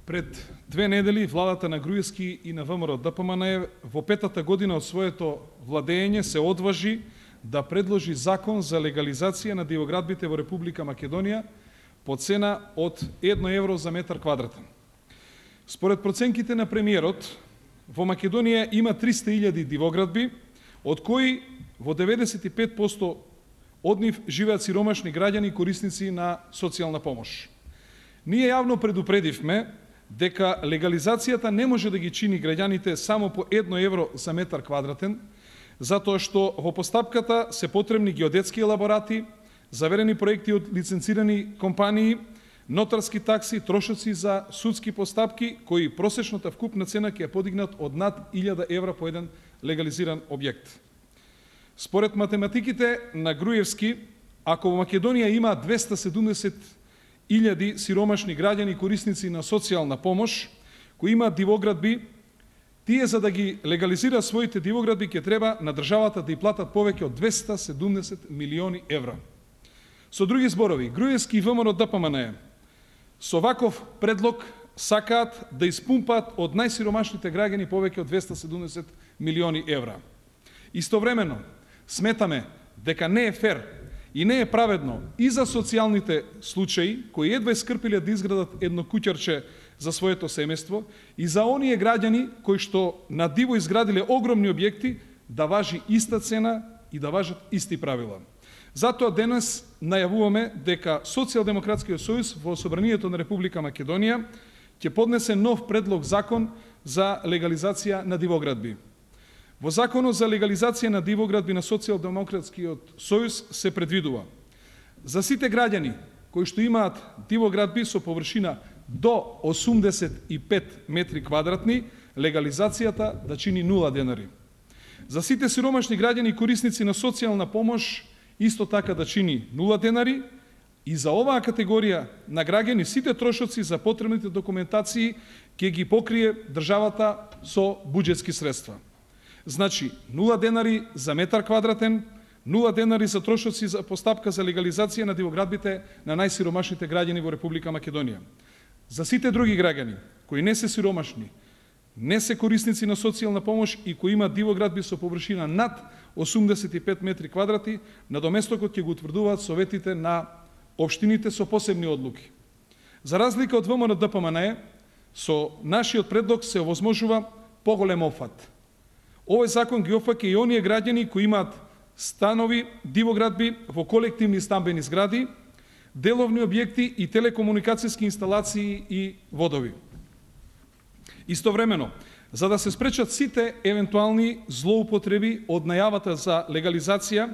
Пред 2 недели владата на Груевски и на ВМРО ДПМН во 5-та година од своето владење се одважи да предложи закон за легализација на дивоградбите во Република Македонија по цена од 1 евро за метар квадратен. Според проценките на премиерот, во Македонија има 300.000 дивоградби, од кои во 95% од нив живеат сиромашни граѓани и корисници на социјална помош. Ние јавно предупредивме дека легализацијата не може да ги чини граѓаните само по 1 евро за метар квадратен, затоа што во постапката се потребни геодетски елаборати, заверени проекти од лиценцирани компании, нотарски такси, трошоци за судски постапки, кои просечната вкупна цена ќе ја подигнат од над 1000 евра по еден легализиран објект. Според математиките на Груевски, ако во Македонија има 270.000 сиромашни граѓани и корисници на социјална помош, кои имаат дивоградби, тие за да ги легализираат своите дивоградби ќе треба на државата да ја платат повеќе од 270 милиони евра. Со други зборови, Груевски и ВМРО ДПМН со ваков предлог сакаат да испумпаат од најсиромашните граѓани повеќе од 270 милиони евра. Истовремено, сметаме дека не е фер и не е праведно и за социјалните случаи, кои едва искрпиле да изградат едно куќарче за своето семејство, и за оние граѓани кои што на диво изградиле огромни објекти, да важи иста цена и да важат исти правила. Затоа денес најавуваме дека Социјалдемократскиот сојуз во Собранието на Република Македонија ќе поднесе нов предлог закон за легализација на дивоградби. Во Законот за легализација на дивоградби на Социјалдемократскиот сојуз се предвидува за сите граѓани кои што имаат дивоградби со површина до 85 метри квадратни, легализацијата да чини 0 денари. За сите сиромашни граѓани и корисници на социјална помош исто така да чини 0 денари, и за оваа категорија на граѓани сите трошоци за потребните документации ќе ги покрие државата со буџетски средства. Значи, 0 денари за метар квадратен, 0 денари за трошоци за постапка за легализација на дивоградбите на најсиромашните граѓани во Република Македонија. За сите други граѓани, кои не се сиромашни, не се корисници на социјална помош и кои имаат дивоградби со површина над 85 метри квадрати, надоместокот ќе го утврдуваат советите на општините со посебни одлуки. За разлика од ВМРО ДПМН, со нашиот предлог се овозможува поголем опфат. Овој закон ги опфаќа и оние граѓани кои имаат станови, дивоградби во колективни стамбени згради, деловни објекти и телекомуникацијски инсталации и водови. Истовремено, за да се спречат сите евентуални злоупотреби од најавата за легализација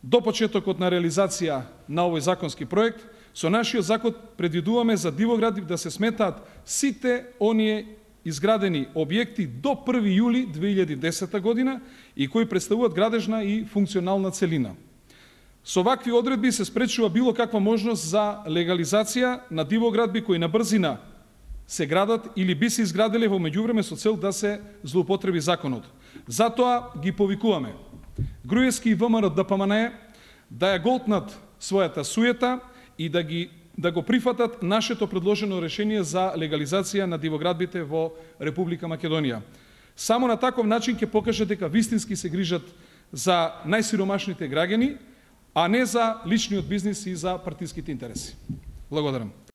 до почетокот на реализација на овој законски проект, со нашиот закон предвидуваме за дивоградби да се сметаат сите оние изградени објекти до 1 јули 2010 година и кои представуваат градежна и функционална целина. Со вакви одредби се спречува било каква можност за легализација на дивоградби кои на брзина се градат или би се изградиле во меѓувреме со цел да се злоупотреби законот. Затоа ги повикуваме Груевски и ВМРО ДПМН да ја голтнат својата суета и да го прифатат нашето предложено решение за легализација на дивоградбите во Република Македонија. Само на таков начин ќе покаже дека вистински се грижат за најсиромашните граѓани, а не за личниот бизнис и за партиските интереси. Благодарам.